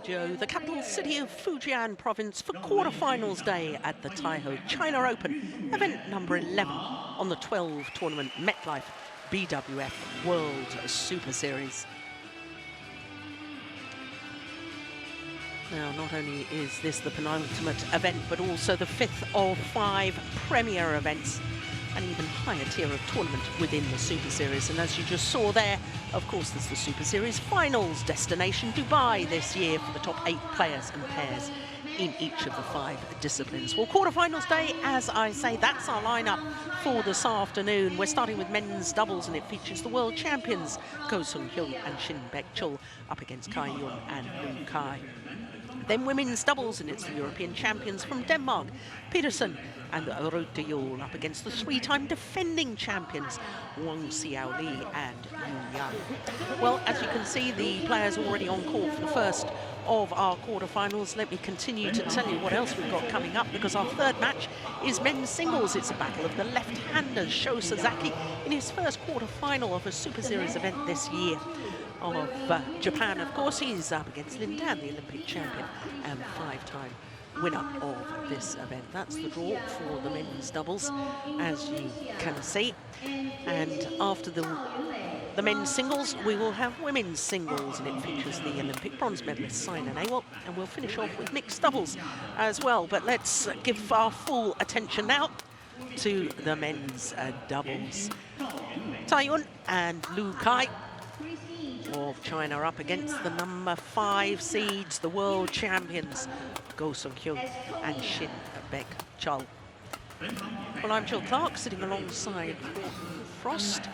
Baek-cheol, the capital city of Fujian province, for quarterfinals day at the THAIHOT China Open, event number 11 on the 12 tournament MetLife BWF World Superseries. Now, not only is this the penultimate event, but also the 5th of 5 premier events, an even higher tier of tournament within the Super Series. And as you just saw there, of course, there's the Super Series finals destination, Dubai, this year for the top 8 players and pairs in each of the 5 disciplines. Well, quarterfinals day, as I say, that's our lineup for this afternoon. We're starting with men's doubles, and it features the world champions, Sung-hyun and Shin Baek-cheol, up against THAIHOT and Lu-kai. Then women's doubles, and it's the European champions from Denmark, Peterson and Baek-cheol, up against the 3-time defending champions, Wang Xiaoli and Yu Yang. Well, as you can see, the players already on court for the first of our quarterfinals. Let me continue to tell you what else we've got coming up, because our third match is men's singles. It's a battle of the left-handers. Sho Sasaki in his first quarterfinal of a Super Series event this year. Of Japan, of course, he's up against Lin Dan, the Olympic champion and 5-time winner of this event. That's the draw for the men's doubles, as you can see. And after the men's singles, we will have women's singles, and it features the Olympic bronze medalist Simon Awol, and we'll finish off with mixed doubles as well. But let's give our full attention now to the men's doubles. THAIHOT and Lu-kai of China up against the number 5 seeds, the world champions, Sung-hyun and Shin Baek-cheol. Well, I'm Jill Clark, sitting alongside Morton Frost.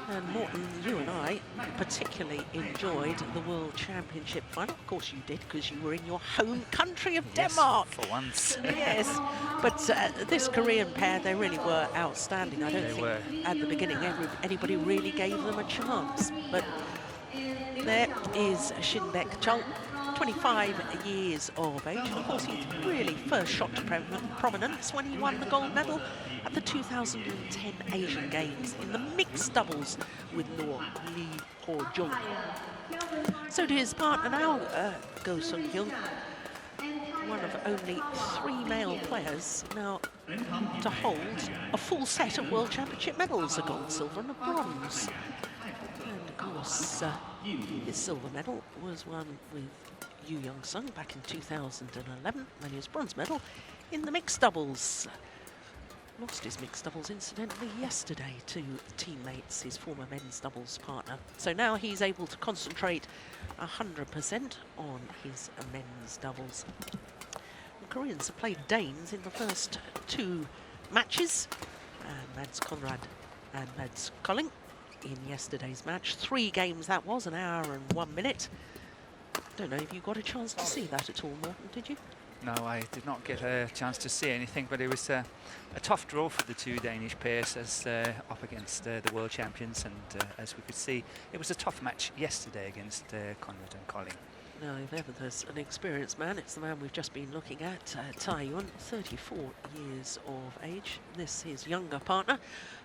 And Morton, you and I particularly enjoyed the World Championship final. Of course you did, because you were in your home country of Denmark. Yes, for once. Yes, but this Korean pair, they really were outstanding. I don't think at the beginning anybody really gave them a chance. But there is Shin Baek-cheol, 25 years of age. Of course, he really first shot to prominence when he won the gold medal at the 2010 Asian Games in the mixed doubles with Lee Ho-jung. So to his partner now, Sung-hyun, one of only 3 male players now to hold a full set of World Championship medals, a gold, silver and a bronze. And of course, his silver medal was won with Yu Young-sung back in 2011, and his bronze medal in the mixed doubles. Lost his mixed doubles, incidentally, yesterday to teammates, his former men's doubles partner. So now he's able to concentrate 100% on his men's doubles. The Koreans have played Danes in the first 2 matches, Mads Conrad and Mads Colling in yesterday's match. 3 games that was, 1 hour and 1 minute. Don't know if you got a chance to see that at all, Morton, did you? No, I did not get a chance to see anything, but it was a tough draw for the 2 Danish pairs as up against the world champions, and as we could see, it was a tough match yesterday against Conrad and Colling. Now, if ever there's an experienced man, it's the man we've just been looking at, THAIHOT, 34 years of age. This his younger partner,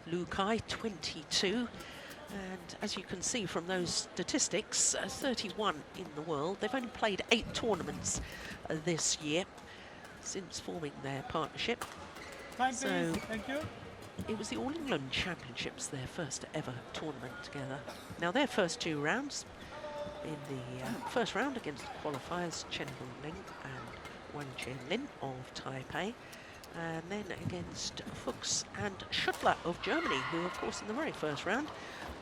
Lu-kai, 22. And as you can see from those statistics, 31 in the world. They've only played 8 tournaments this year since forming their partnership. So thank you. It was the All England Championships, their first ever tournament together. Now, their first 2 rounds, in the first round against the qualifiers, Chen Hong-ling and Wang Qianlin of Taipei, and then against Fuchs and Schuttler of Germany, who, of course, in the very first round,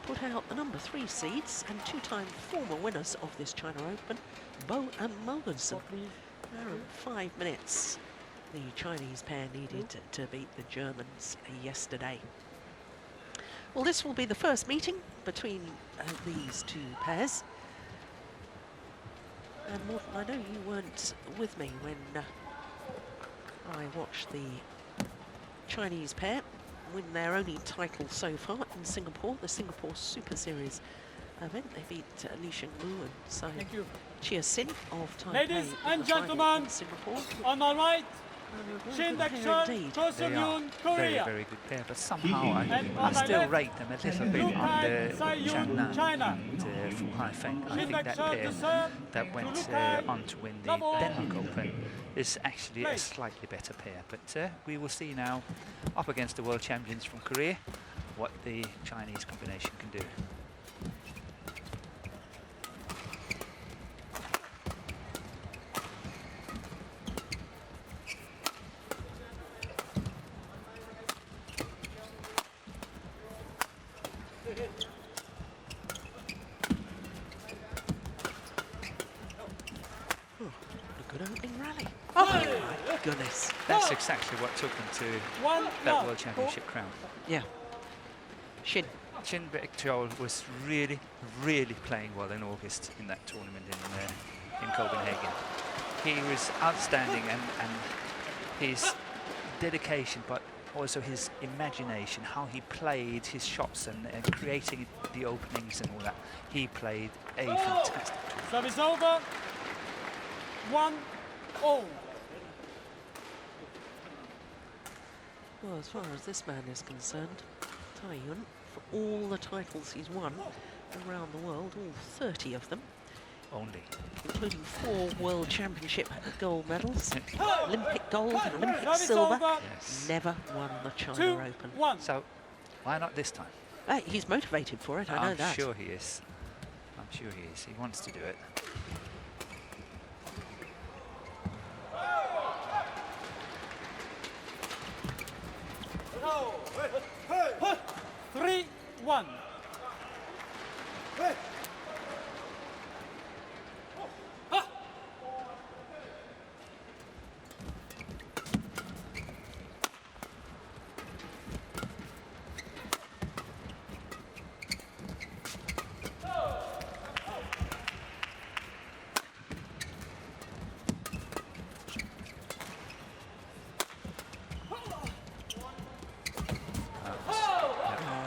put out the number 3 seeds and 2-time former winners of this China Open, Bo and Mogensen. Now, in 5 minutes, the Chinese pair needed to beat the Germans yesterday. Well, this will be the first meeting between these 2 pairs. And Morton, I know you weren't with me when I watched the Chinese pair win their only title so far in Singapore, the Singapore Super Series event. They beat Lee Sheng-mu and Sai Chia Sin of Taipei. Ladies and gentlemen, Singapore. on my right, Shin, Indeed. They are Sung-hyun, very, Korea. very good pair, but somehow I And still left, rate them a little bit under THAIHOT, China. and Fu Haifeng. I Shin think that serve pair the serve that to went Lukai. on to win the Double. Denmark Open is actually a Place. slightly better pair. But we will see now, up against the world champions from Korea, what the Chinese combination can do. A good opening rally. Oh my goodness. That's exactly what took them to One that love. World Championship crown. Yeah. Shin. Shin Baek-cheol was really, really playing well in August in that tournament in Copenhagen. He was outstanding, and his dedication, but also his imagination, how he played his shots and creating the openings and all that. He played a fantastic tournament. Service over. 1-0. Well, as far as this man is concerned, THAIHOT, for all the titles he's won around the world, all 30 of them, Only. including 4 World Championship gold medals, Olympic gold and Olympic Service silver, over. Yes. never won the China 2-1. Open. So, why not this time? He's motivated for it, I know I'm that. sure he is. I'm sure he is. He wants to do it. Three, 1.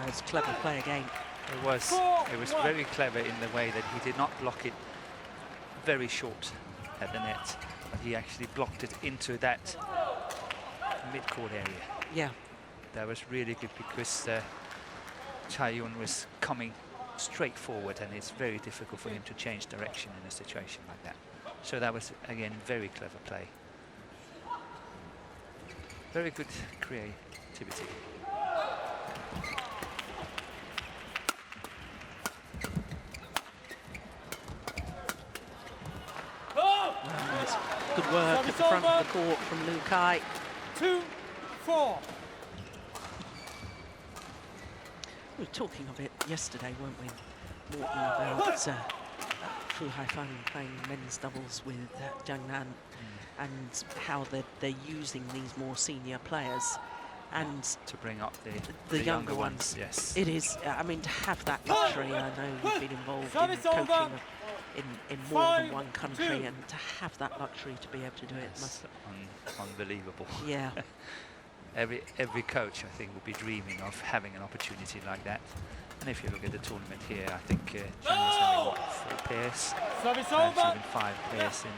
It's clever play again. It was very clever in the way that he did not block it very short at the net, but he actually blocked it into that mid-court area. Yeah. That was really good because THAIHOT was coming straight forward, and it's very difficult for him to change direction in a situation like that. So that was, again, very clever play. Very good creativity. It's good work at the front of the court from Lukai. 2-4. We were talking of it yesterday, weren't we, Morton, about Fu Haifeng playing men's doubles with Jiangnan and how they're using these more senior players and to bring up the younger ones. Yes. It is, I mean, to have that luxury. I know you've been involved in coaching in more than one country, and to have that luxury to be able to do it must... Unbelievable. Yeah. Every coach, I think, will be dreaming of having an opportunity like that. And if you look at the tournament here, I think China's having, what, 4 pairs? Service Perhaps over. even 5 pairs in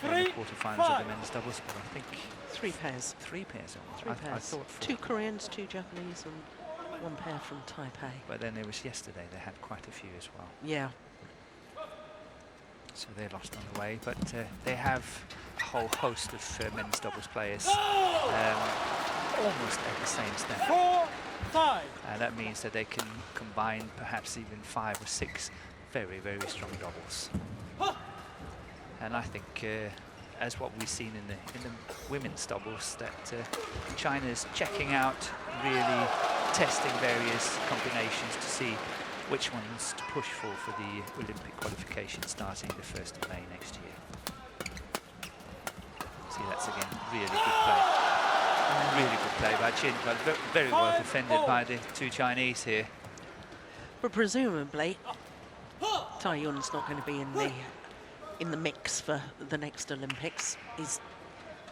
the quarterfinals of the men's doubles, but I think 3 pairs. 3 pairs only. 3 I pairs. thought 4. 2 Koreans, 2 Japanese, and 1 pair from Taipei. But then there was yesterday, they had quite a few as well. Yeah. So they lost on the way, but they have a whole host of men's doubles players almost at the same step. 4-5. And that means that they can combine perhaps even 5 or 6 very, very strong doubles. And I think, as what we've seen in the women's doubles, that China's checking out, really testing various combinations to see which ones to push for the Olympic qualification starting the 1st of May next year. See, that's again really good play. Really good play by Shin, but very well defended by the 2 Chinese here. But presumably, THAIHOT's not going to be in the mix for the next Olympics. He's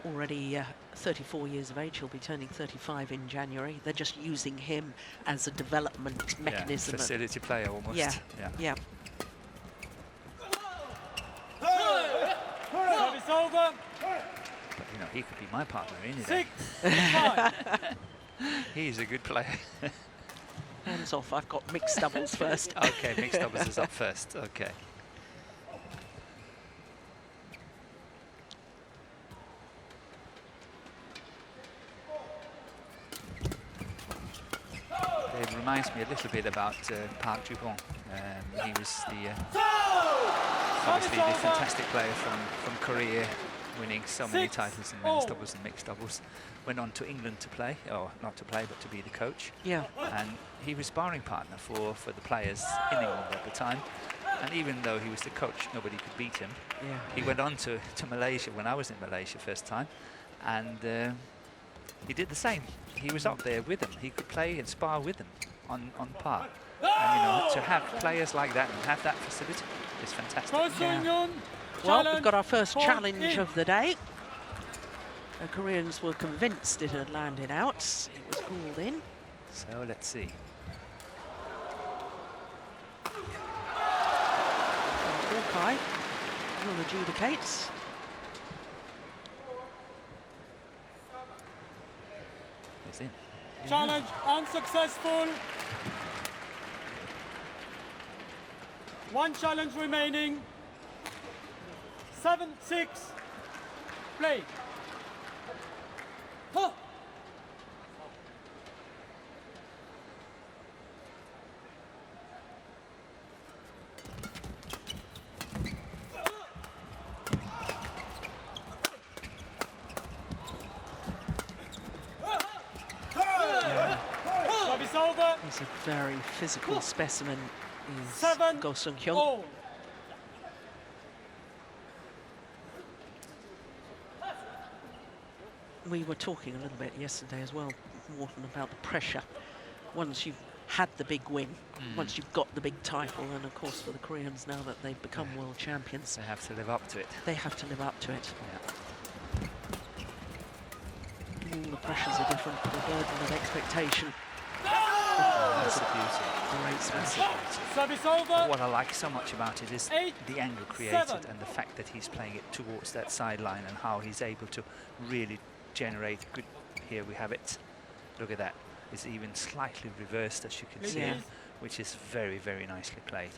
already 34 years of age. He'll be turning 35 in January. They're just using him as a development mechanism. Yeah, facility player almost. Yeah. Service over. But, you know, he could be my partner any day. 6-5. He's a good player. Hands off, I've got mixed doubles first. Okay, mixed doubles is up first. Okay. It reminds me a little bit about Park Ju-bong. He was the obviously the fantastic player from Korea, winning so many titles in men's doubles and mixed doubles. Went on to England to play, or not to play, but to be the coach. Yeah. And he was sparring partner for the players in England at the time. And even though he was the coach, nobody could beat him. Yeah. He went on to Malaysia when I was in Malaysia first time, and he did the same. He was up there with them. He could play and spar with them on par. And you know, to have players like that and have that facility is fantastic. Yeah. Well, we've got our first challenge of the day. The Koreans were convinced it had landed out. It was called in. So let's see. Hawkeye will adjudicate. It's in. Challenge unsuccessful. One challenge remaining. 7-6. Play. Huh. Service over. He's a very physical specimen, is 7-0. Go Sung-hyun. We were talking a little bit yesterday as well, Morton, about the pressure once you've had the big win, once you've got the big title, and of course for the Koreans now that they've become world champions, They have to live up to it. they have to live up to it. Yeah. All the pressures are different, the burden of expectation. That's a beauty. Great That's smash. a beauty. Service over. What I like so much about it is 8, the angle created 7. and the fact that he's playing it towards that sideline and how he's able to really generate good. Here we have it. Look at that. It's even slightly reversed, as you can see, Yeah. which is very, very nicely played.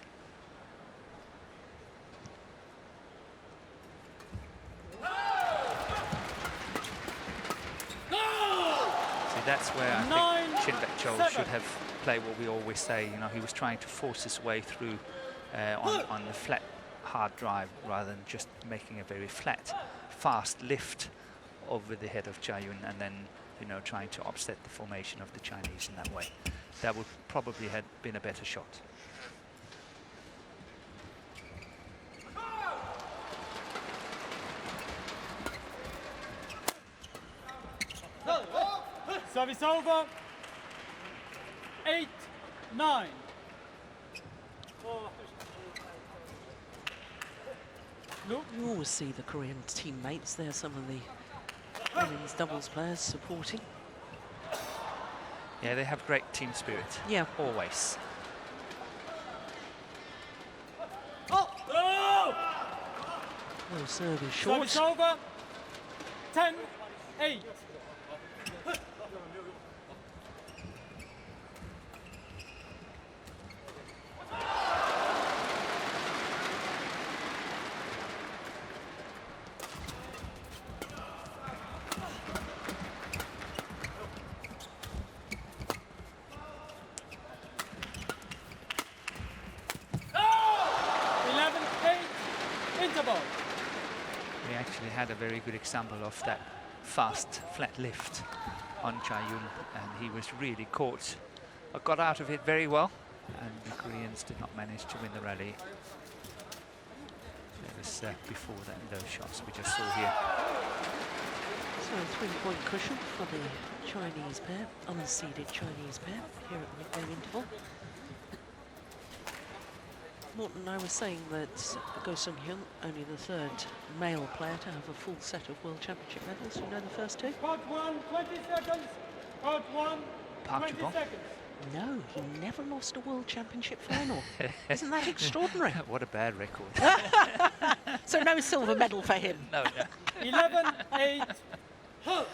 See, that's where I 9, think Shin Baek-cheol 7. should have played what we always say. You know, he was trying to force his way through on the flat, hard drive rather than just making a very flat, fast lift over the head of Jae-yun and then, you know, trying to upset the formation of the Chinese in that way. That would probably have been a better shot. Service over. 8-9. No. You always see the Korean teammates. They're some of the women's doubles players supporting. Yeah, they have great team spirit. Yeah. Always. Well, serve is short. Service over. 10-8. We actually had a very good example of that fast flat lift on Jae-yun, and he was really caught, got out of it very well, and the Koreans did not manage to win the rally. It was before that, those shots we just saw here. So a 3-point cushion for the Chinese pair, unseeded Chinese pair here at the midday interval. Morton, I was saying that Go Sung-hyun, only the third male player to have a full set of World Championship medals. You know the first two? Part 1, 20 seconds. Part 1, Park 20 Ju-bong? seconds. No, he never lost a World Championship final. Isn't that extraordinary? What a bad record. So no silver medal for him. No, no. 11-8. No,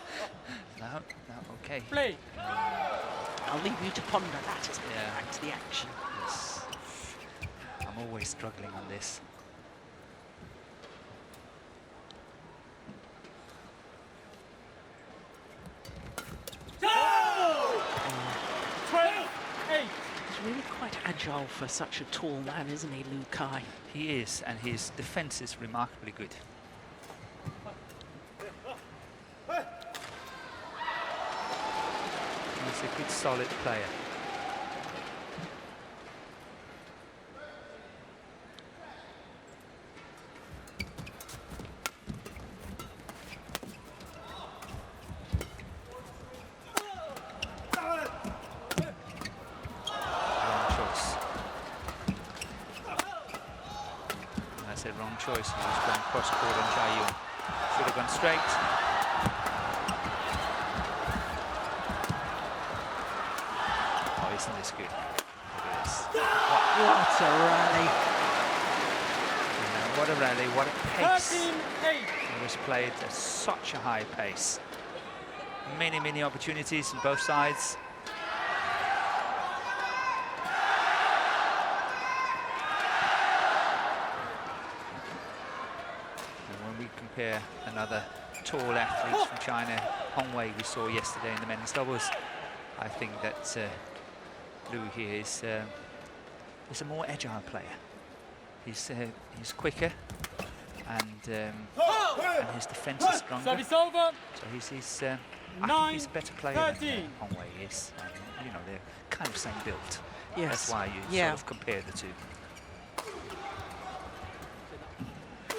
okay. Play. I'll leave you to ponder that as we Yeah. get back to the action. Yes. I'm always struggling on this. Oh, 12-8. he's really quite agile for such a tall man, isn't he, Lu Kai? He is, and his defense is remarkably good. He's a good, solid player. Wrong choice. He was going cross court on Sung-hyun. Should have gone straight. Oh, isn't this good? Look at this. What a rally. What a rally, what a pace. 13-8. It was played at such a high pace. Many, many opportunities on both sides. Compare another tall athlete from China, Hong Wei, we saw yesterday in the men's doubles. I think that Lu here is a more agile player. He's quicker, and his defense is stronger. Service over. So I think he's a better player than Hong Wei is. And, you know, they're kind of same build. Yes. That's why you sort of compare the two.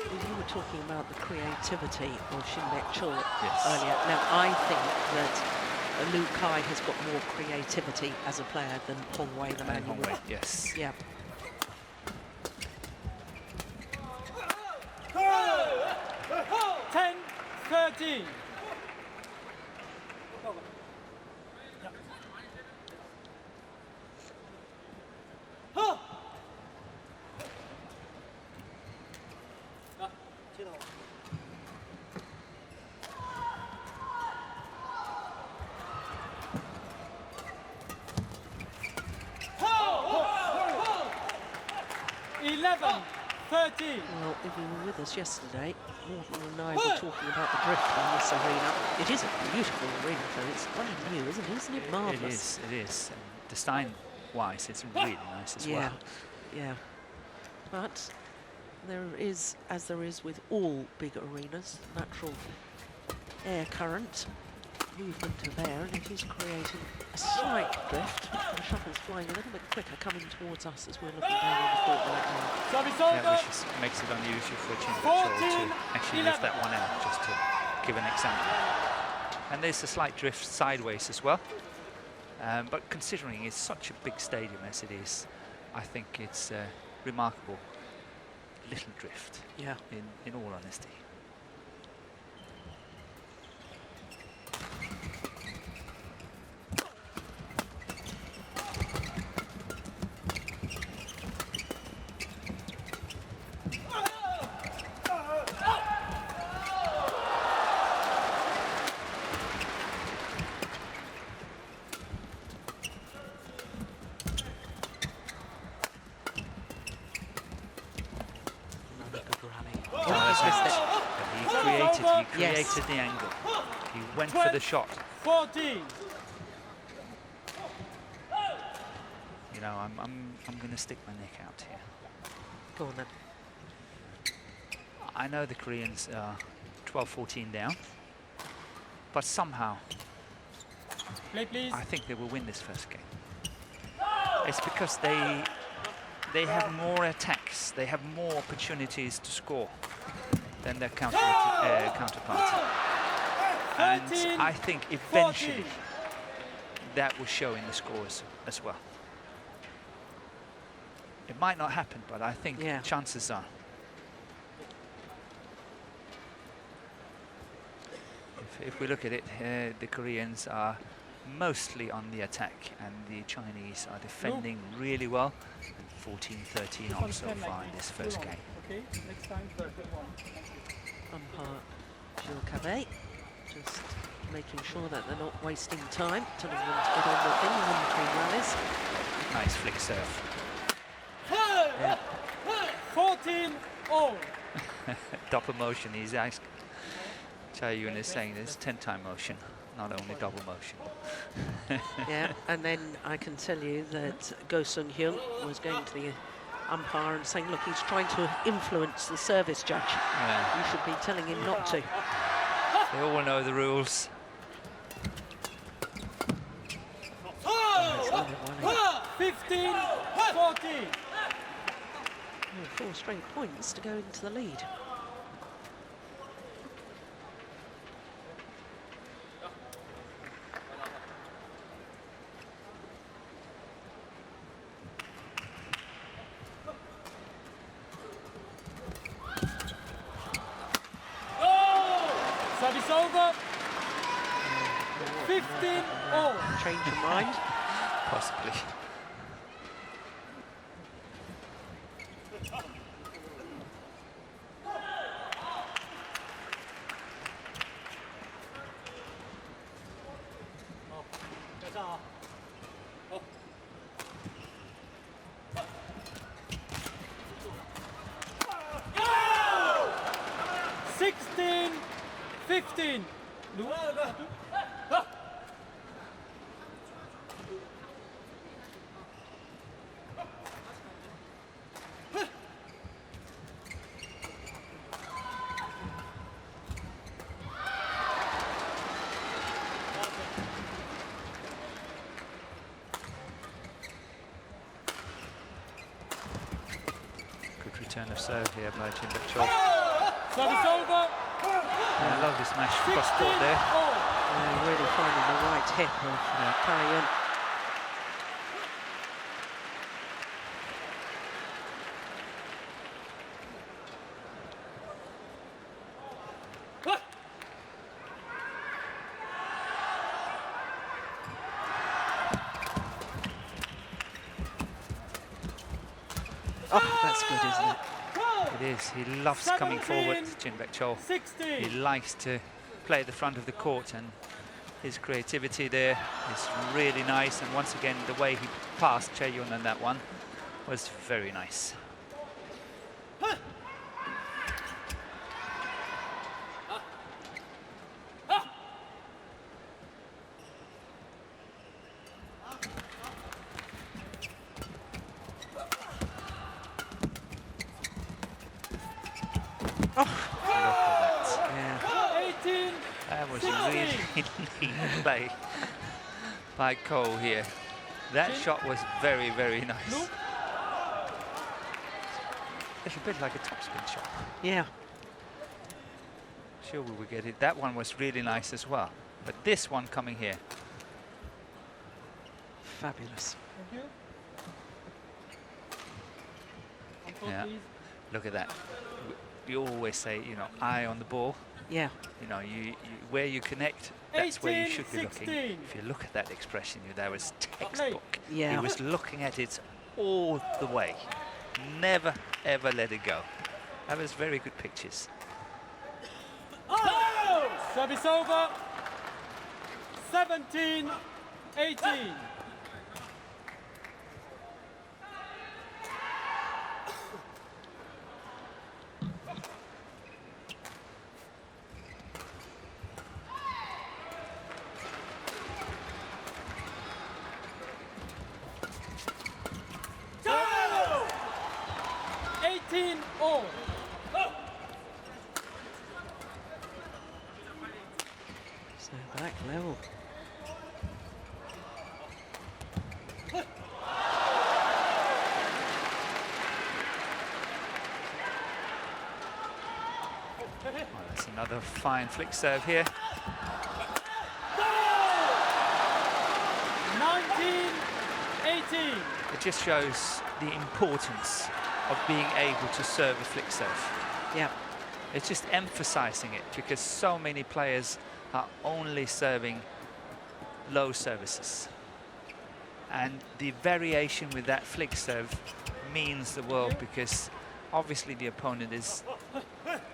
You were talking about the creativity of Shin Baek-cheol Yes. earlier. Now, I think that Lu Kai has got more creativity as a player than Hong Wei, the man you Hong were. Wei, yes. Yeah. 10-13. Well, if you were with us yesterday, Morten and I were talking about the drift on this arena. It is a beautiful arena, though. It's brand new, isn't it? Isn't it marvellous? It is. And design-wise, it's really nice as well. Yeah. But there is, as there is with all big arenas, natural air current, movement of air, and it is creating a slight drift. The shuttle's flying a little bit quicker, coming towards us as we're looking down on the court right now. Service Yeah, over. which makes it unusual for Shin Baek-cheol to actually lift that one out, just to give an example. And there's a slight drift sideways as well. But considering it's such a big stadium as it is, I think it's remarkable little drift, Yeah. in all honesty. He created the angle. He went for the shot. 14. You know, I'm going to stick my neck out here. Go on then. I know the Koreans are 12-14 down, but somehow Play, please. I think they will win this first game. It's because they have more attacks, they have more opportunities to score than their counterparty. And I think eventually that will show in the scores as well. It might not happen, but I think chances are. If we look at it, the Koreans are mostly on the attack, and the Chinese are defending really well. And 14-13 up so far in this first game. Okay, next time 31. Umpire Gilles Cabet Just making sure that they're not wasting time, telling them to get on with things in between rallies. Nice flick serve. Yeah. 14 all. Double motion. He's asked. Chae-Yun is saying there's 10-time motion, not only double motion. Yeah, and then I can tell you that Sung-hyun was going to the umpire and saying, look, he's trying to influence the service judge. Yeah. You should be telling him not to. They all know the rules. 15 14. 4 straight points to go into the lead. Service over. 15 all. Change of mind. Possibly. Sixteen, 15. Good return of serve here by Baek-cheol. Service over. I love this match cross 16 court there. all. Really finding the right hip of Chae-Yun. Oh, that's good, isn't it? It is. He loves coming forward, Shin Baek-cheol. 16. He likes to play at the front of the court, and his creativity there is really nice. And once again, the way he passed Chae-Yun on that one was very nice. That was really neat play by KOR here. That shot was very, very nice. It's a bit like a topspin shot. Yeah. Sure we will get it. That one was really nice as well. But this one coming here. Fabulous. Thank you. Yeah. Look at that. You always say, you know, eye on the ball. Yeah. You know, where you connect, that's where you should be 16. looking. If you look at that expression, that was textbook. Yeah. He was looking at it all the way. Never, ever let it go. That was very good pictures. Service over. 17 18. all. So back level. Well, that's another fine flick serve here. 19 18. It just shows the importance of being able to serve a flick serve. Yeah. It's just emphasizing it, because so many players are only serving low services. And the variation with that flick serve means the world, because obviously the opponent is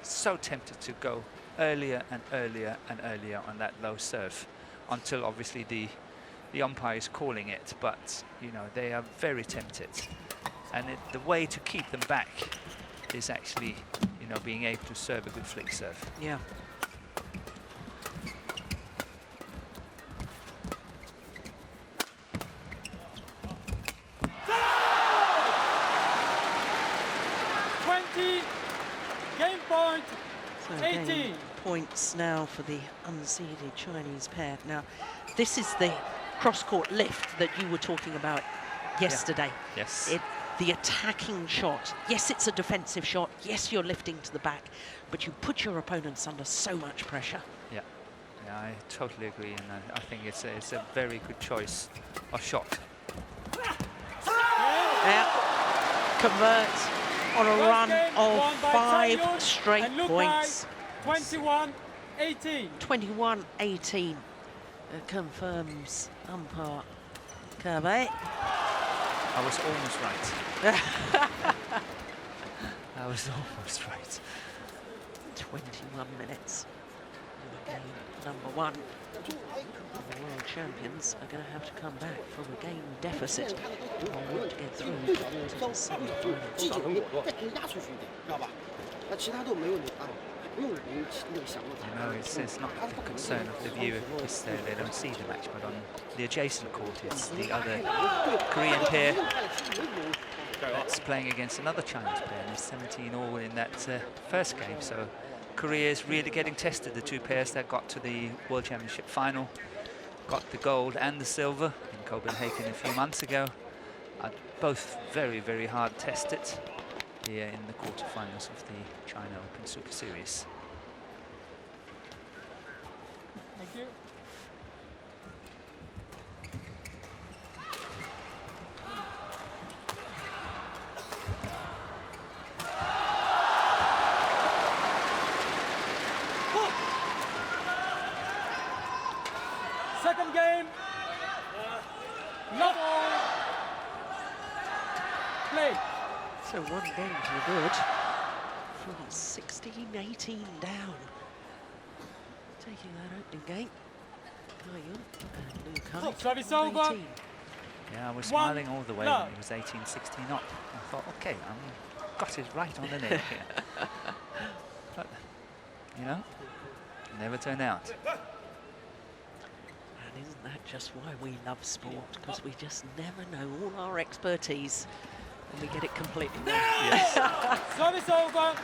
so tempted to go earlier and earlier and earlier on that low serve, until obviously the umpire is calling it. But you know, they are very tempted, and the way to keep them back is actually, you know, being able to serve a good flick serve. Yeah. Game point. So 18 again, points now for the unseeded Chinese pair. Now, this is the cross-court lift that you were talking about yesterday. Yeah. Yes. The attacking shot. Yes, it's a defensive shot. Yes, you're lifting to the back, but you put your opponents under so much pressure. Yeah, yeah, I totally agree, and I think it's a very good choice of shot. Yeah. Converts on a run of 5 straight points. 21-18. 21-18. Confirms umpire Kirby. I was almost right. I was almost right. 21 minutes. And game number 1. The world champions are going to have to come back from a game deficit in order to get through to the semi-final. You know, it's not the concern of the viewer because they don't see the match, but on the adjacent court it's the other Korean pair that's playing against another Chinese pair, and there's 17 all in that first game. So Korea is really getting tested. The two pairs that got to the World Championship final, got the gold and the silver in Copenhagen a few months ago, are both very, very hard tested here in the quarterfinals of the China Open Super Series. Thank you. Second game. Not all. Play. So one game to the good from 16-18 down. Taking that opening game. Sung-hyun and Liu Kai. Service on over. 18. Yeah, I was One smiling all the way love. when it was 18-16 up. I thought, okay, I got it right on the nail here. But, you know, never turned out. And isn't that just why we love sport? Because we just never know all our expertise and we get it completely wrong. Yes. Service over.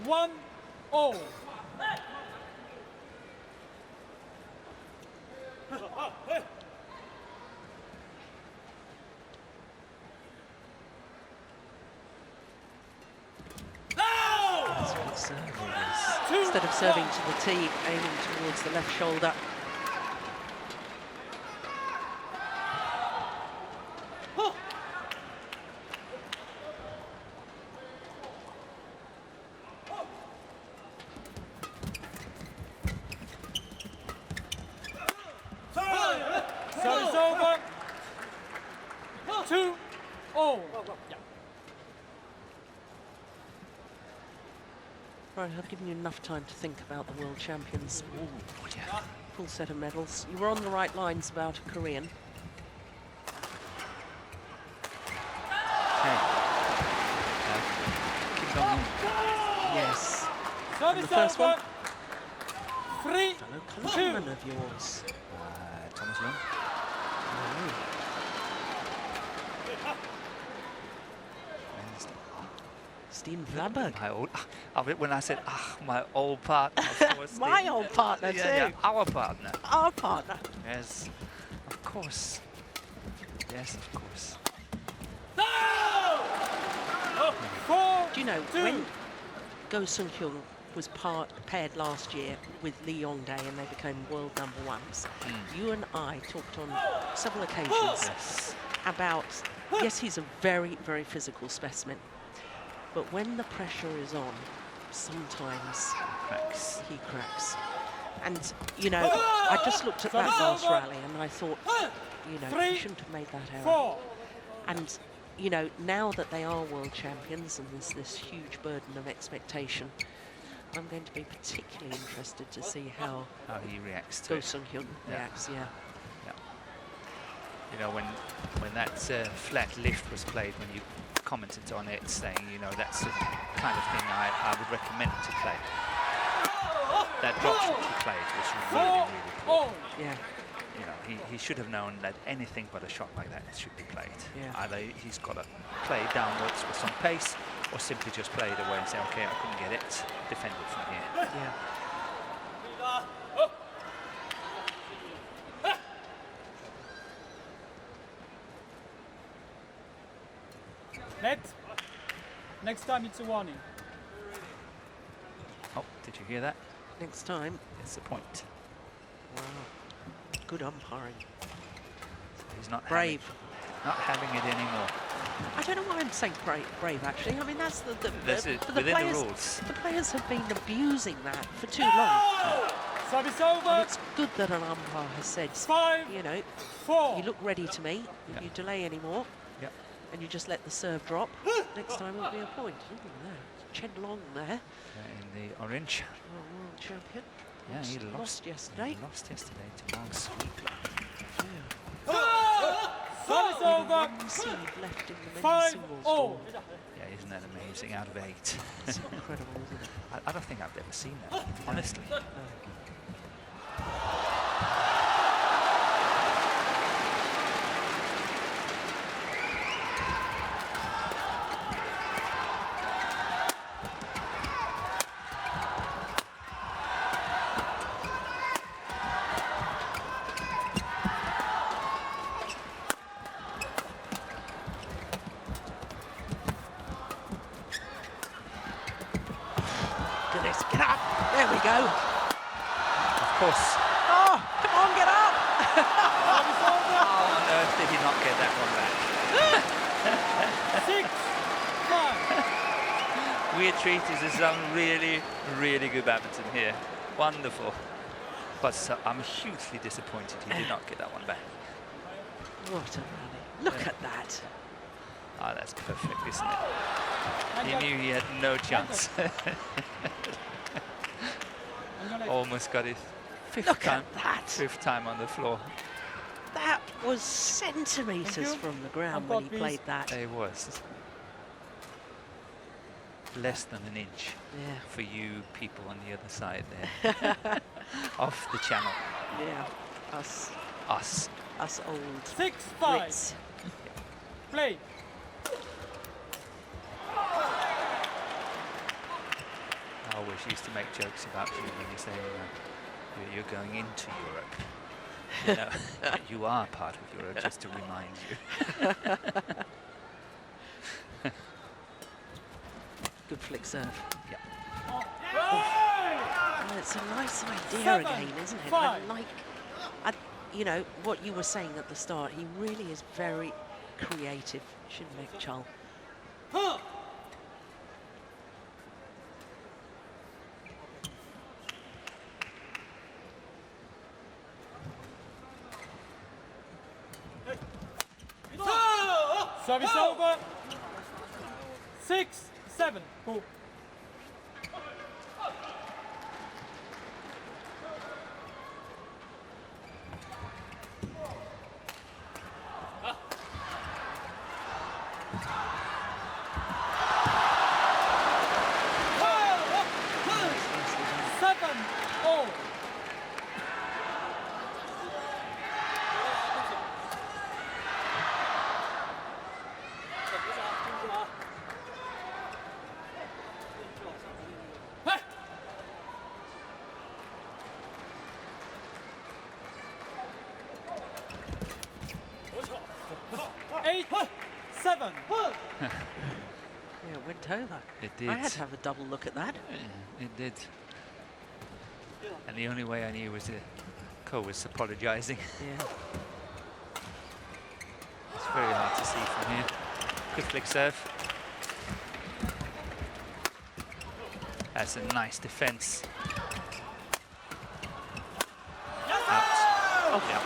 1-all. That's good service. Instead of serving to the tee, aiming towards the left shoulder. Service over. 2-all. Right, I've given you enough time to think about the world champions. Ooh, yeah. Full set of medals. You were on the right lines about a Korean. Okay. Kim Dong-un. Yes. Service the first over. one? 3-2. Fellow countryman of yours. Thomas Lund. Steven Vlaberg. My old, when I said, my old partner, of course. My old partner too. Yeah, our partner. Our partner. Yes, of course. Yes, of course. Do you know, when Go Sung-hyun was paired last year with Lee Yong-dae and they became world #1s, you and I talked on several occasions Yes. about, yes, he's a very, very physical specimen, but when the pressure is on, sometimes Cracks. he cracks. And, you know, I just looked at that last rally and I thought, you know, he shouldn't have made that error. 4. And, you know, now that they are world champions and there's this huge burden of expectation, I'm going to be particularly interested to see how he reacts to Go it. Sung-hyun Yeah. reacts. Yeah. You know, when that flat lift was played, when you commented on it, saying, you know, that's the kind of thing I would recommend to play. That drop shot he played was really, really poor. Yeah. You know, he should have known that anything but a shot like that should be played. Yeah. Either he's got to play downwards with some pace, or simply just play it away and say, okay, I couldn't get it, defend it from here. Yeah. Net. Next time it's a warning. Oh, did you hear that? Next time. It's a point. Wow. Good umpiring. He's not Brave. Not having it anymore. I don't know why I'm saying brave actually. I mean, that's the Within players, the rules. The players have been abusing that for too long. Service And over. it's good that an umpire has said, 5, you know, 4. you look ready to me. If Yeah. you delay anymore, Yep. and you just let the serve drop, next time it'll be a point. Ooh, there. Chen Long there, In the orange. world champion. Yeah, he Lost yesterday. He lost yesterday to Mark Sweetler. Service over. One seed left in the men's 5 singles all. draw. Yeah, isn't that amazing? Out of 8. It's incredible, isn't it? I don't think I've ever seen that, honestly. Goodness, get up! There we go. Of course. Oh, come on, get up! How on earth did he not get that one back? 6, 5. We are treated as some really, really good badminton here. Wonderful. But I'm hugely disappointed he did not get that one back. What a rally. Look at that. Ah, that's perfect, isn't it? He knew he had no chance. Almost got it. Look at that. Fifth time on the floor. That was centimetres from the ground when he played that. It was. Less than an inch Yeah. for you people on the other side there. Off the channel. Yeah. Us old 6, 5. Brits. Play. I always used to make jokes about you when you say you're going into Europe. You know, you are part of Europe, just to remind you. Good flick serve. Yeah. Well, it's a nice idea 7, again, isn't it? 5. You know, what you were saying at the start, he really is very creative, Shin Baek-cheol. Service over. 6, 7. Go. Yeah, it went over. It did. I had to have a double look at that. It did. And the only way I knew was Ko was apologising. Yeah. It's very hard to see from here. Good flick serve. That's a nice defence. Out. Oh, Yeah.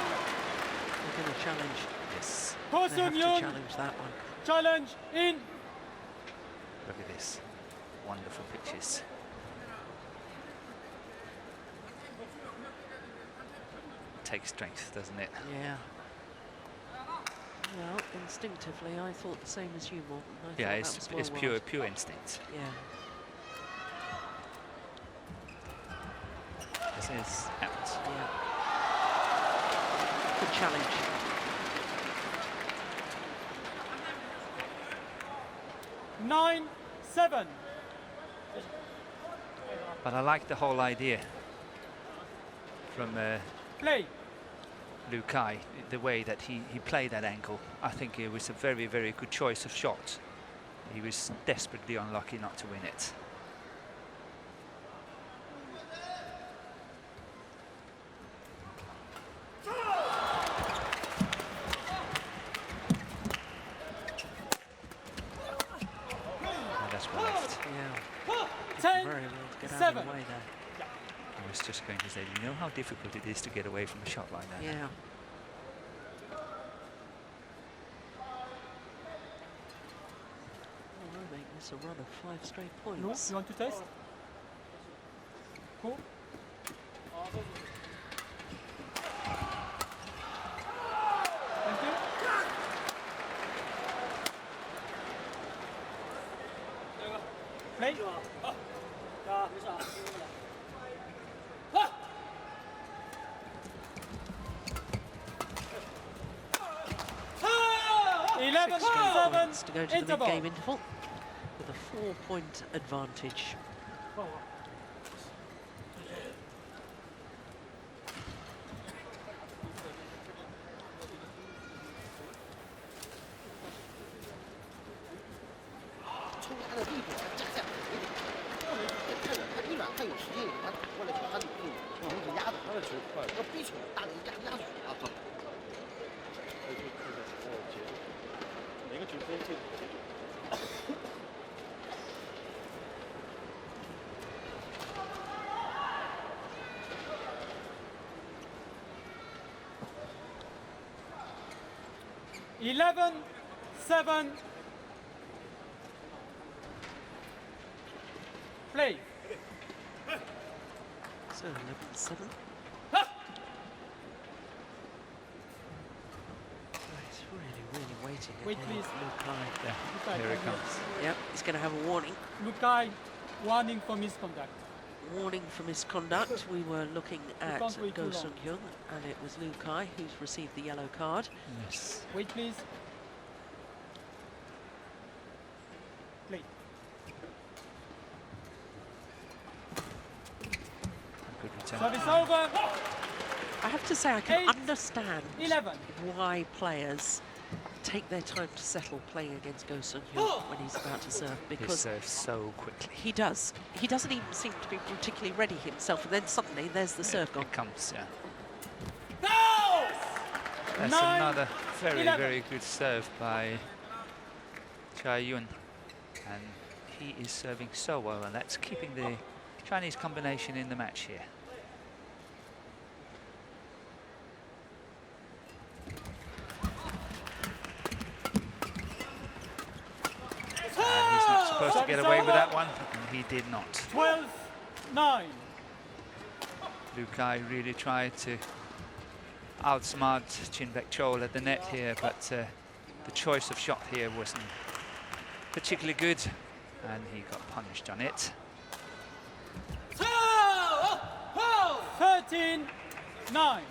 We're going to challenge. Yes. They have to Sung-hyun. challenge that one. take strength, doesn't it? Yeah. Well, instinctively, I thought the same as you, Morten. I Yeah, thought it's that was well wide. pure instinct. Yeah. This is out. Yeah. Good challenge. Nine, 7. But I like the whole idea from Play. Liu Kai, the way that he played that angle. I think it was a very, very good choice of shot. He was desperately unlucky not to win it. That's well left. Yeah. 10, Very well to get out of 7. the way there. I was just going to say, you know how difficult it is to get away from a shot like that? Yeah. Well, we'll make this a run of 5 straight No, points. you want to test? Cool. Thank you. Play. 11, Straight 7, points to go to the interval. mid-game interval with a 4-point advantage. Eleven, 7. Play. So 11-7. He's really waiting. Wait, ahead, please. Liu Kai. Yeah, here it comes. Yep, he's going to have a warning. Liu Kai, warning for misconduct. Warning for misconduct. We were looking at can't wait too Go long. Sung-hyun, and it was Liu Kai who's received the yellow card. Yes. Wait, please. Play. Good return. Service over. I have to say, I can 8, understand 11. why players take their time to settle playing against Go Sung-hyun when he's about to serve, He because serves so quickly. he does. He doesn't even seem to be particularly ready himself, and then suddenly there's the serve gone. It comes, yeah. No! That's 9, another very, 11. very good serve by Cha-Yun. And he is serving so well, and that's keeping the Chinese combination in the match here. And he's not supposed to get away with that one, and he did not. 12, 9. Liu Kai really tried to outsmart Shin Baek-cheol at the net here, but the choice of shot here wasn't particularly good, and he got punished on it. 13, 9.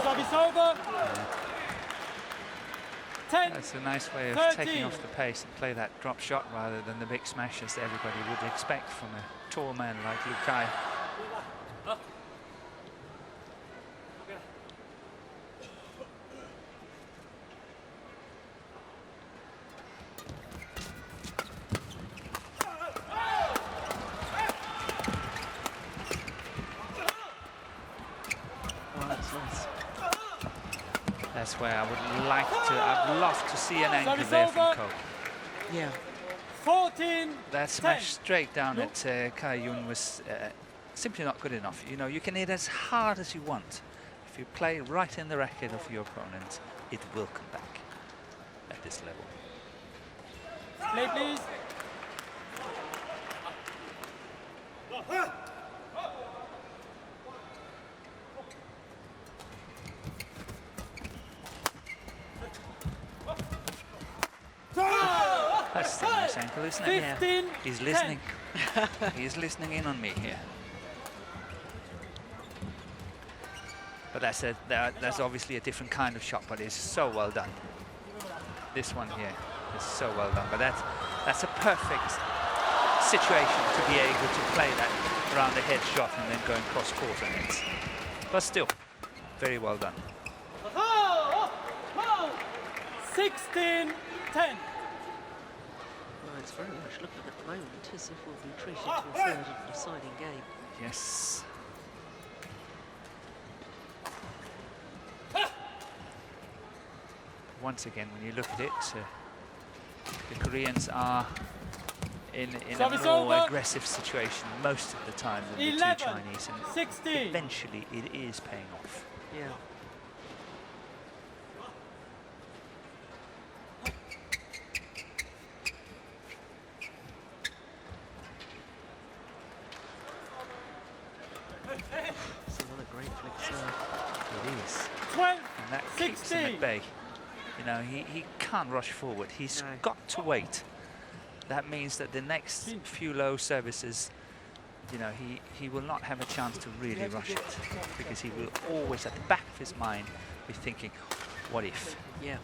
Service over. 10. That's a nice way of 13. taking off the pace and play that drop shot rather than the big smashes that everybody would expect from a tall man like Liu Kai. Oh, that's nice. That's where I would like to, I'd love to see an angle Service there from over. Ko. Yeah. 14, That smash 10. straight down Nope. at Kai-Yun was simply not good enough. You know, you can hit as hard as you want. If you play right in the racket of your opponent, it will come back at this level. Play, please. That's the nice ankle, isn't it? 15, He's listening. He's listening in on me here. But that's obviously a different kind of shot, but it's so well done. This one here is so well done. But that's a perfect situation to be able to play that around the head shot and then going cross court on it. But still, very well done. 16-10. Well, it's very much looking at the moment as if we'll be treated to a third and deciding game. Yes. Once again, when you look at it, the Koreans are in a Service more over. aggressive situation most of the time than the 11, two Chinese, and 16. eventually it is paying off. Yeah. It's another great flick serve. It is. 12, And that keeps him 16. at bay. You know, he can't rush forward. He's No. got to wait. That means that the next few low services, you know, he will not have a chance to really rush it, because he will always, at the back of his mind, be thinking, what if? Yeah.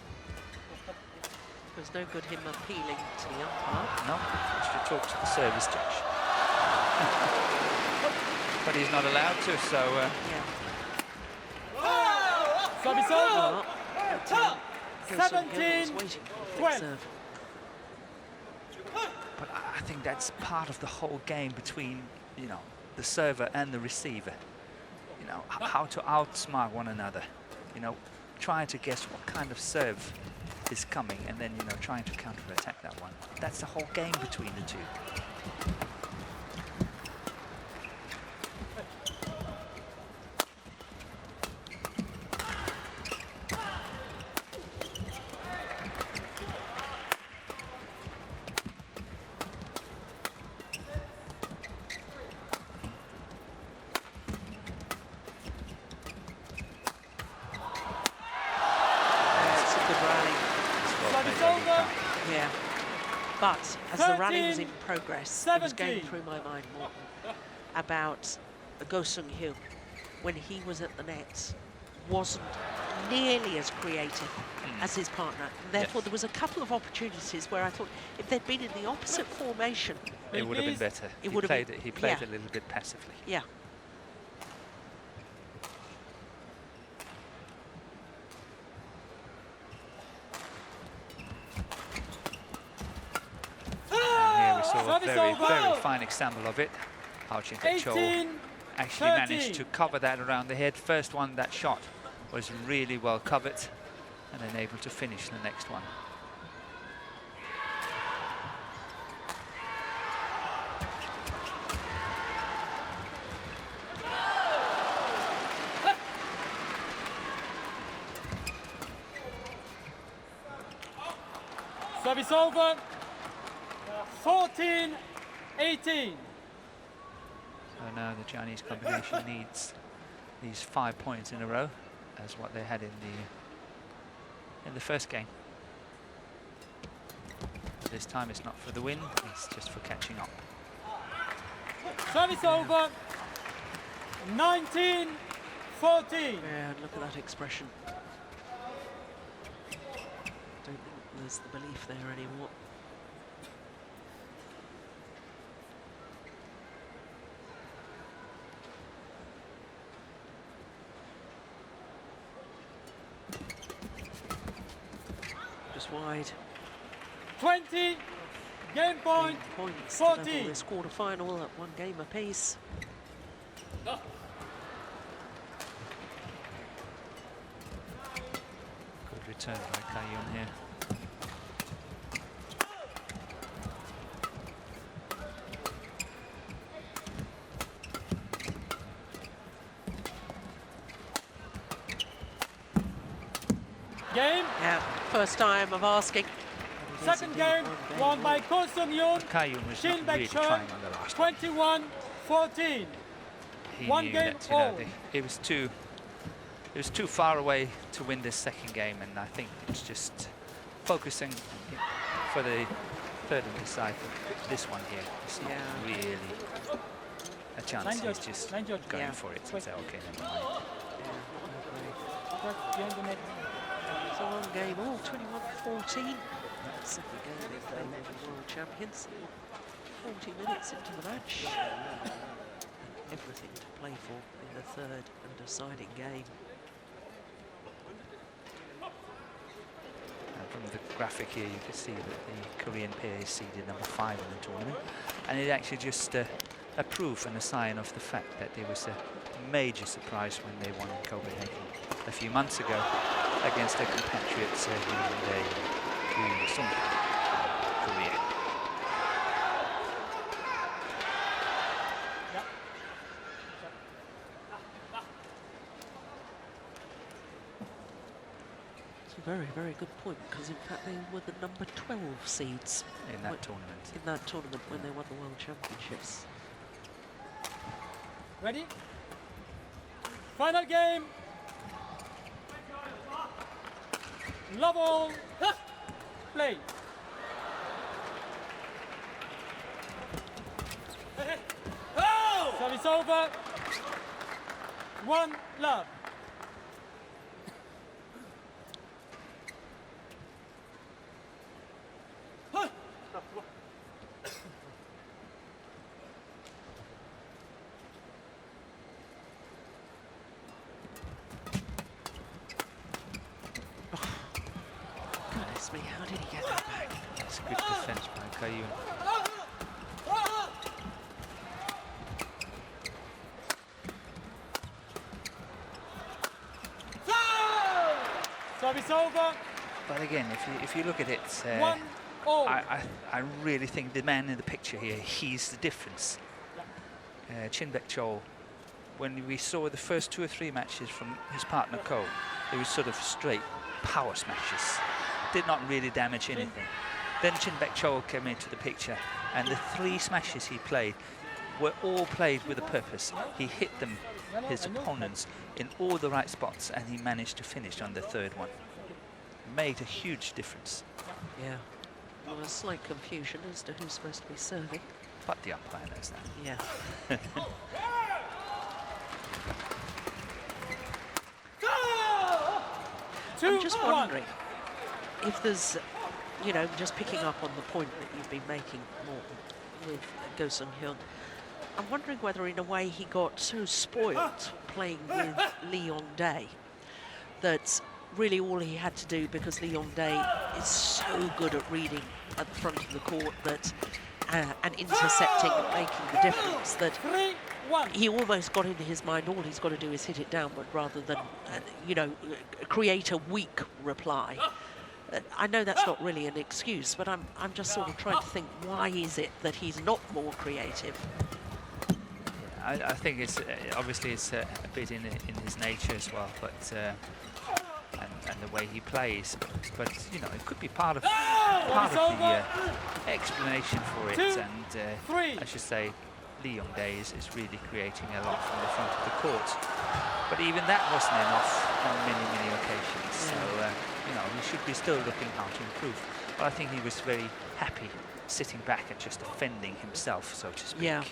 There's no good him appealing to the umpire. No, he should talk to the service judge. But he's not allowed to, so... Yeah. Service over. But, Gil-sung-hyun was 17, waiting for a flick 12. serve. But I think that's part of the whole game between, you know, the server and the receiver. You know, how to outsmart one another. You know, trying to guess what kind of serve is coming, and then, you know, trying to counter-attack that one. That's the whole game between the two. It's a good rally. Service over. Yeah. But as the rally was in 13, progress, it was going 17. through my mind, Morten, about Go-sung-hyun when he was at the nets wasn't nearly as creative as his partner. Therefore, Yes. there was a couple of opportunities where I thought if they'd been in the opposite formation, It would have been better. It would have been- He played yeah. a little bit passively. yeah. And here we saw a Service very, over. very fine example of it. How Baek-cheol 18, actually 13. managed to cover that around the head. First one, that shot was really well covered, and then able to finish the next one. Service over. 14, 18. So now the Chinese combination needs these 5 points in a row, as what they had in the first game. This time it's not for the win, it's just for catching up. Service over. 19, 14. Yeah, and look at that expression. Don't think there's the belief there anymore. Just wide. 20. Game point. 8 points to level 14. this quarter-final at 1 game apiece. Good return by Kayun here. Game. Yeah, first time of asking. Second game won by Sung-hyun. Kayun was Shin not really Baek-cheol, trying on the last one. 21-14. He One knew game that all. it was too far away to win this second game, and I think it's just focusing for the third and decisive. This one here, it's not really a chance. He's just going for it and say, okay, never mind. Behind the net. So one game all, 21-14. Second game they play the World Champions. 40 minutes into the match. And everything to play for in the third and deciding game. From the graphic here, you can see that the Korean pair is seeded number 5 in the tournament, and it actually just a proof and a sign of the fact that there was a major surprise when they won in Copenhagen a few months ago against their compatriots in Sung-hyun, Korea. Very, very good point, because in fact they were the number 12 seeds in that tournament. In that tournament when they won the World Championships. Ready? Final game. Love all. Play. Service over. 1 love. Goodness me, how did he get that back? That's a good defense by Kayun. Service over. But again, if you look at it, 1-all. I really think the man in the picture here, he's the difference. Shin Baek-cheol, when we saw the first 2 or 3 matches from his partner Ko, it was sort of straight power smashes. Did not really damage anything. Then Shin Baek-cheol came into the picture, and the 3 smashes he played were all played with a purpose. He hit them, his opponents, in all the right spots, and he managed to finish on the 3rd one. Made a huge difference. Yeah. Well, a slight confusion as to who's supposed to be serving. But the umpire knows that. Yeah. I'm just wondering if there's, you know, just picking up on the point that you've been making more with Go Sung-hyun, I'm wondering whether in a way he got so spoilt playing with Lee Yong-dae that really all he had to do, because Lee Yong-dae is so good at reading at the front of the court that and intercepting and making the difference, that he almost got into his mind all he's got to do is hit it downward rather than, you know, create a weak reply. I know that's not really an excuse, but I'm just sort of trying to think, why is it that he's not more creative? I think it's obviously it's a bit in his nature as well, but and the way he plays, but you know, it could be part of the explanation for it. And I should say, Lee Yong-dae is really creating a lot from the front of the court, but even that wasn't enough on many occasions. So you know, he should be still looking how to improve. But I think he was very happy sitting back and just defending himself, so to speak. Yeah.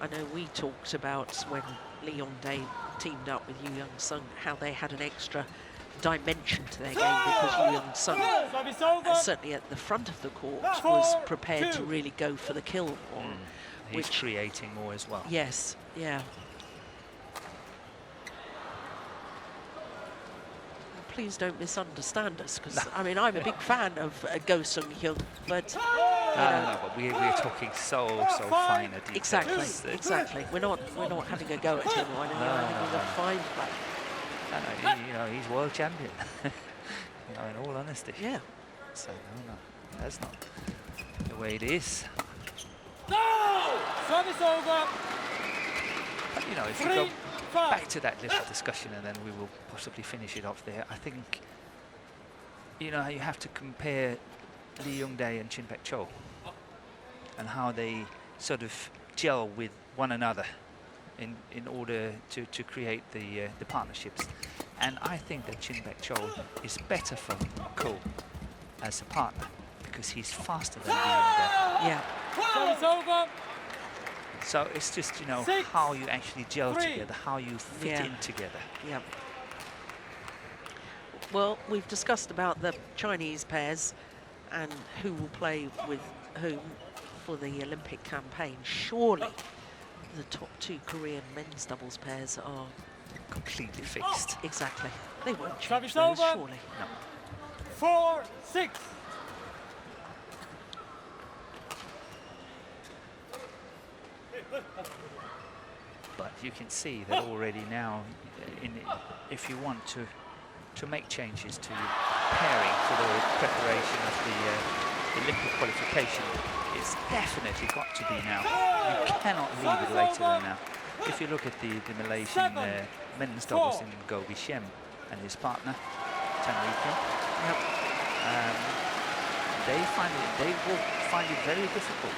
I know we talked about when Lee Yong-dae teamed up with Yoo Young-sung, how they had an extra dimension to their game, because Yoo Young-sung, certainly at the front of the court, was prepared to really go for the kill more. He's creating more as well. Yes, yeah. Please don't misunderstand us, because I mean, I'm a big fan of Go Sung-hyun, but no, but we're talking so fine a details. Exactly. We're not having a go at him or anything. I think he's a fine player. You know, he's world champion. You know, in all honesty. Yeah. So no, that's not the way it is. No! Service over. But, you know, if you go back to that little discussion, and then we will possibly finish it off there. I think, you know, you have to compare Lee Young-dae and Shin Baek-cheol and how they sort of gel with one another in order to create the partnerships. And I think that Shin Baek-cheol is better for KOR as a partner because he's faster than Lee Young-dae. Yeah. Service over. So it's just, you know, how you actually gel together, how you fit in together. Yeah. Well, we've discussed about the Chinese pairs and who will play with whom for the Olympic campaign. Surely the top two Korean men's doubles pairs are Completely fixed. exactly. They won't Service change those, over. surely. No. 4-6. But you can see that already now, if you want to make changes to your pairing for the preparation of the Olympic qualification, it's definitely got to be now. You cannot leave it later than now. If you look at the Malaysian men's doubles in Gobi Shem and his partner, Tan Rikun, they will find it very difficult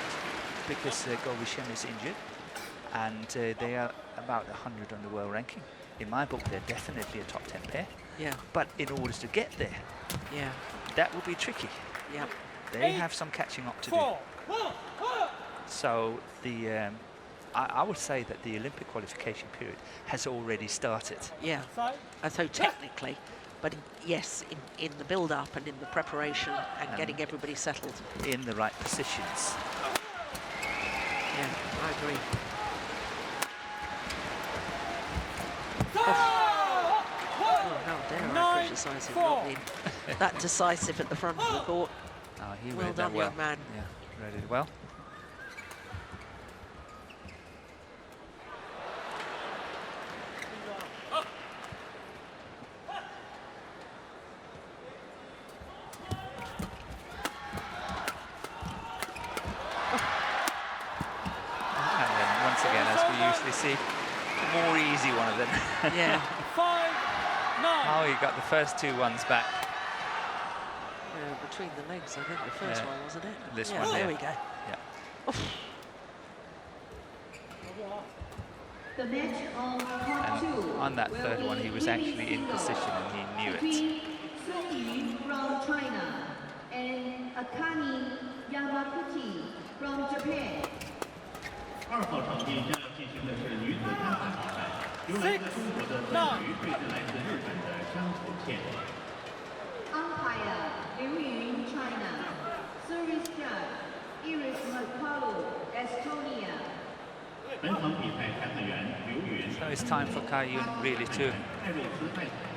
because Gobi Shem is injured. And they are about 100 on the world ranking. In my book, they're definitely a top 10 pair. Yeah. But in order to get there, Yeah. that will be tricky. Yeah. They have some catching up to do. So the I would say that the Olympic qualification period has already started. Yeah. So technically, but yes, in the build-up and in the preparation and getting everybody settled. In the right positions. Yeah, I agree. Oh, no, dare I criticise him not being that decisive at the front of the court. Oh, he Well read done, that well. young man. Yeah, read it well. And then once again, as we usually see, the more easy one of them. Yeah. 5-9. How he got the first two ones back. Between the legs, I think the first one, wasn't it? This yeah, one, there yeah. we go. Yeah. The match of part And 2 on that third one, he was actually in position and he knew it. Sung-hyun from China and Akane Yamaguchi from Japan. 2号场地将要进行的是女子单打比赛，由来自中国的孙瑜对阵来自日本的山口茜。 Umpire Liu Yun, China. Service judge Iris Mercado, Estonia. 本场比赛裁判员刘云。 So it's time for Kai-Yun really to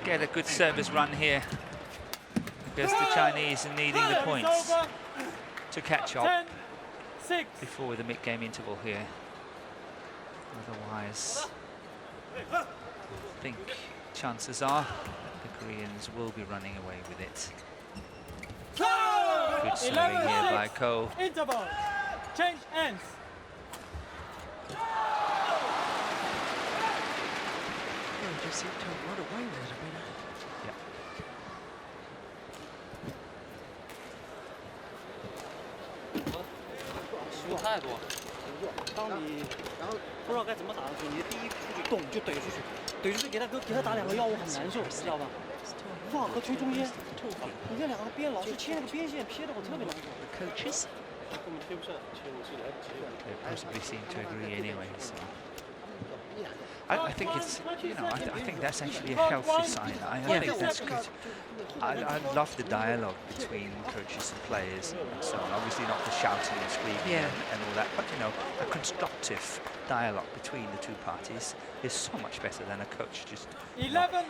get a good service run here because the Chinese are needing the points to catch up 10-6. before the mid-game interval here. Otherwise, I think chances are the Koreans will be running away with it. Good serving here by KO. Interval. Change ends. Oh, just seemed to run away with it a minute. Yep. 输太多。当你不知道该怎么打的时候，你的第一出去动就怼出去，怼出去给他打两个药物很难受，知道吧？放和球中间，你这两个边老是切那个边线，切的我特别难受。 Coaches. They possibly seem to agree anyway. So. I think it's, you know, I think that's actually a healthy sign. I think that's good. I love the dialogue between coaches and players and so on. Obviously not the shouting and screaming and all that, but you know, a constructive dialogue between the two parties is so much better than a coach just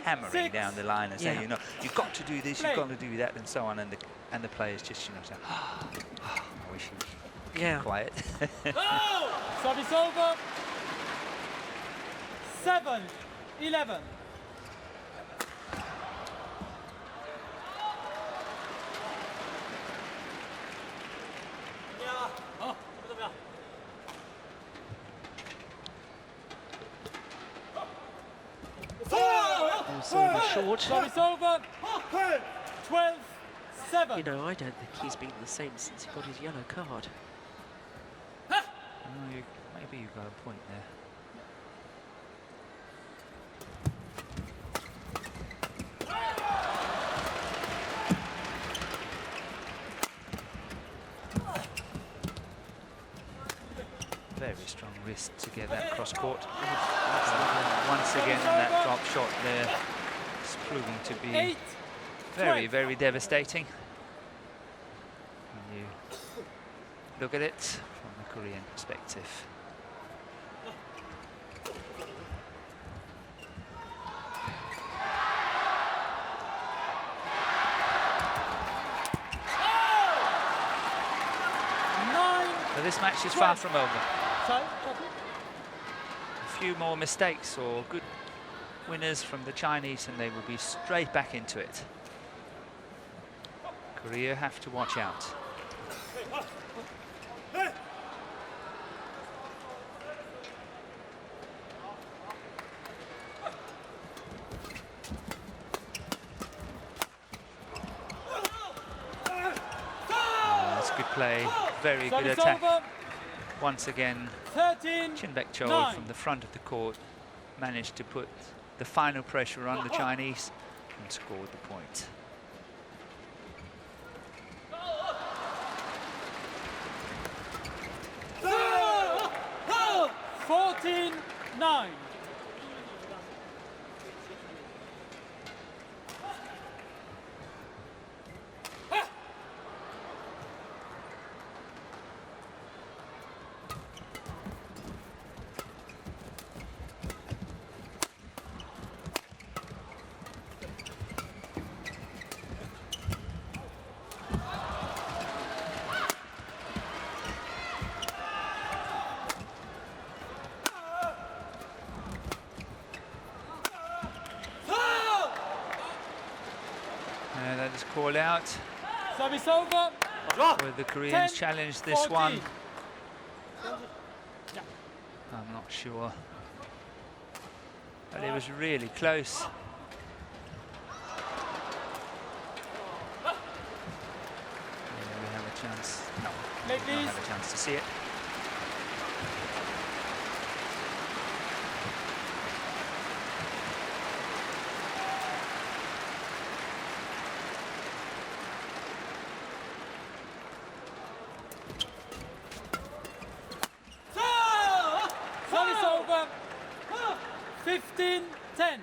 hammering down the line and saying, you know, you've got to do this, you've got to do that, and so on, and the players just, you know, say, I wish you would be quiet. Service over. 7-11. short. Service over. 12-7. You know, I don't think he's been the same since he got his yellow card. Maybe you got a point there. Very strong wrist to get that cross court. Once again, that drop shot there is proving to be very, very devastating. When you look at it from the Korean perspective. So this match is far from over. A few more mistakes or good winners from the Chinese and they will be straight back into it. Korea have to watch out. That's good play, very good attack. Once again, Shin Baek-cheol from the front of the court managed to put the final pressure on the Chinese and scored the point. Nine. That is called out. Service over. Will the Koreans challenge this 14. one? I'm not sure. But it was really close. We have a chance. No, we don't have a chance to see it. Service over. 15-10.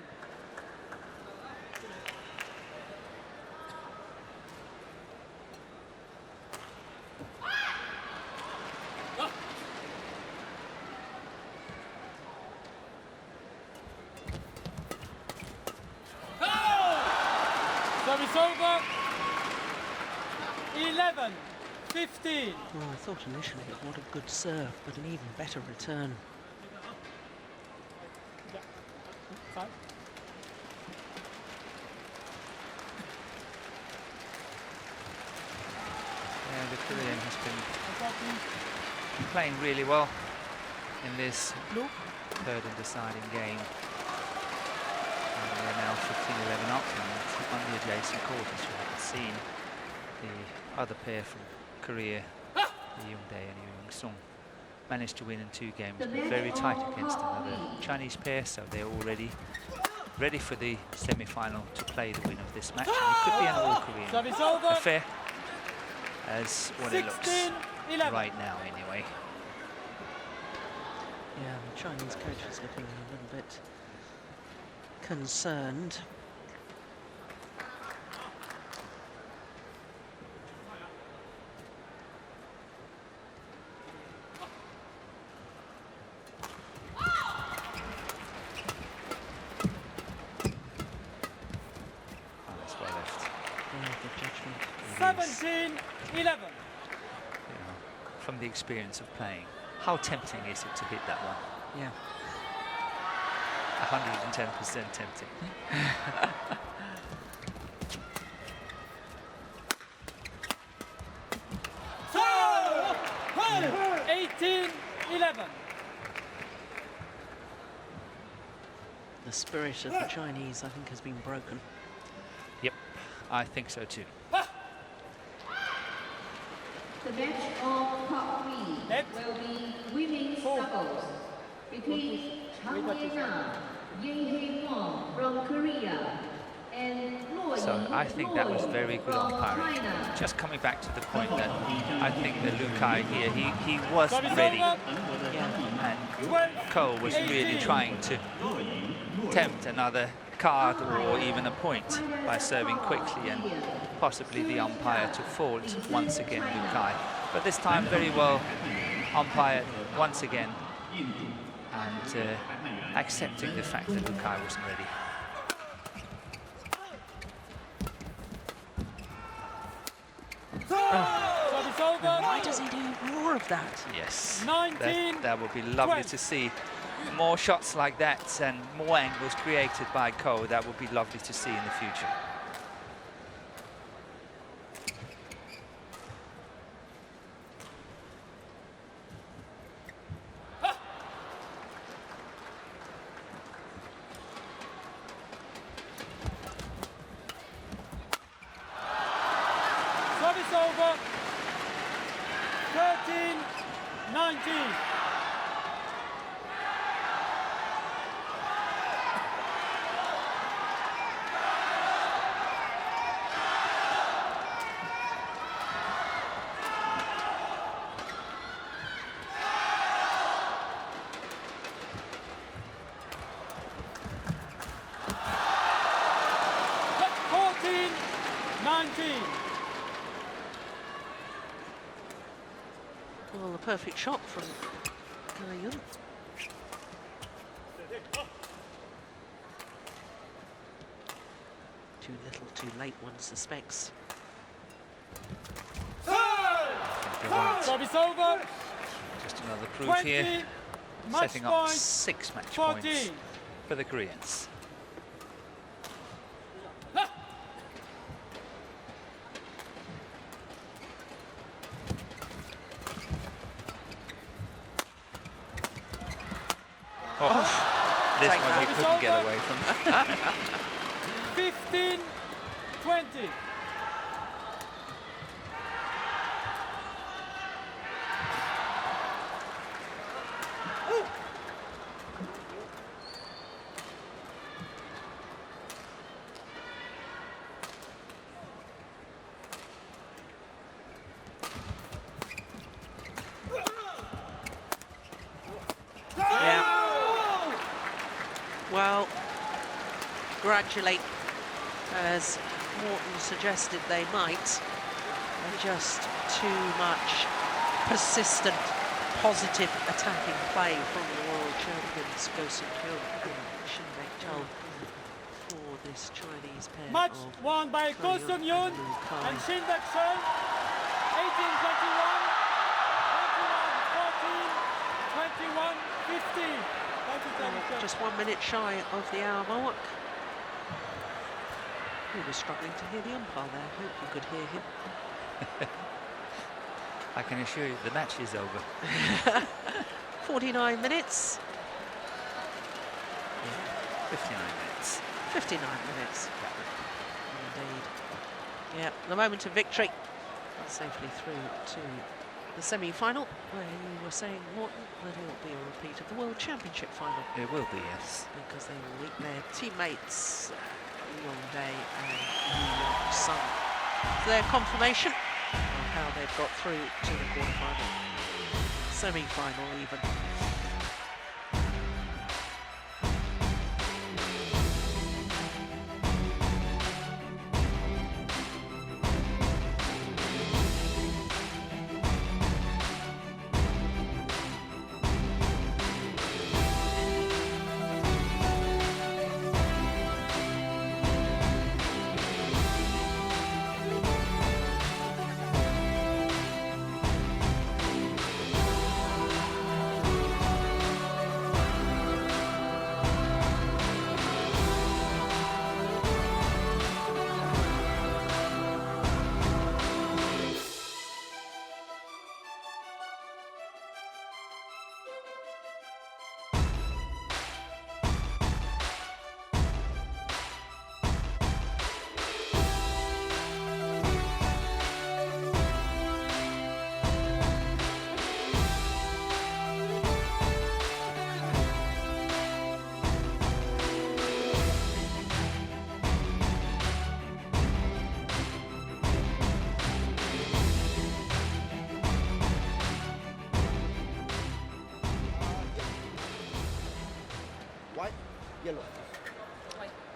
Service over. 11-15. Well, I thought initially what a good serve, but an even better return. The Korean has been playing really well in this third and deciding game. And they're now 15-11 up and on the adjacent court, as you haven't seen. The other pair from Korea, Lee Young-dae and Yoo Young-sung, managed to win in 2 games, but very tight against another Chinese pair, so they're already ready for the semi-final to play the win of this match. And it could be an all-Korean affair, as what it looks right now anyway. Yeah, the Chinese coach is looking a little bit concerned. That's well left. Yeah, good judgment. 17-11. From the experience of playing, how tempting is it to hit that one? Yeah. 110% tempting. 18-11. The spirit of the Chinese, I think, has been broken. Yep, I think so too. The match of top 3 will be women's doubles between Sung-hyun, Won from Korea, and So I think that was very good umpiring. Just coming back to the point that I think that Lu Kai here, he was ready, and Ko was really trying to tempt another card or even a point by serving quickly, and possibly the umpire to fault once again Lu Kai. But this time very well umpired once again, and accepting the fact that Lu Kai wasn't ready. Why does he do more of that? Yes, 19, that would be lovely 20. to see. More shots like that and more angles created by Ko. That would be lovely to see in the future. Service over. 13-19. Well, the perfect shot from Sung-hyun. Too little, too late, one suspects. Service over. Just another proof 20, here, match setting up point, 6 match 14. points for the Koreans. Oh, this Take one that. he couldn't get away from. 15-20. Well, congratulate, as Morton suggested they might. Just too much persistent, positive attacking play from the world champions, Sung-hyun and Shin Baek-cheol, for this Chinese pair. Match of won by Sung-hyun and Shin Baek-cheol. 18-21, 21-14, 21-15. Just 1 minute shy of the hour mark. We were struggling to hear the umpire there. Hope you could hear him. I can assure you the match is over. 49 minutes. 59 minutes. 59 minutes. Indeed. Yeah, the moment of victory. Safely through to the semi-final, where you were saying, Morton, that it will be a repeat of the World Championship final. It will be, yes. Because they will meet their teammates, Yongdae and Yu Sung, for their confirmation of how they've got through to the quarterfinal, semi-final even.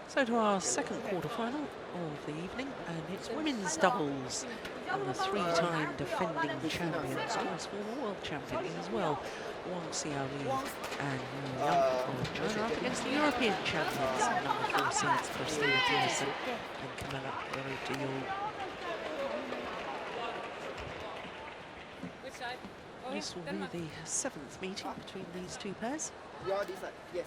So to our second quarter-final of the evening, and it's women's doubles, and the three-time defending champions, twice former world champion as well, Wang Xiaoli and Yu Yang of China, up against the European champions, number 4 seeds Christina Pearson and Camilla Rodil. This will be the 7th meeting between these two pairs. You are this side, yes.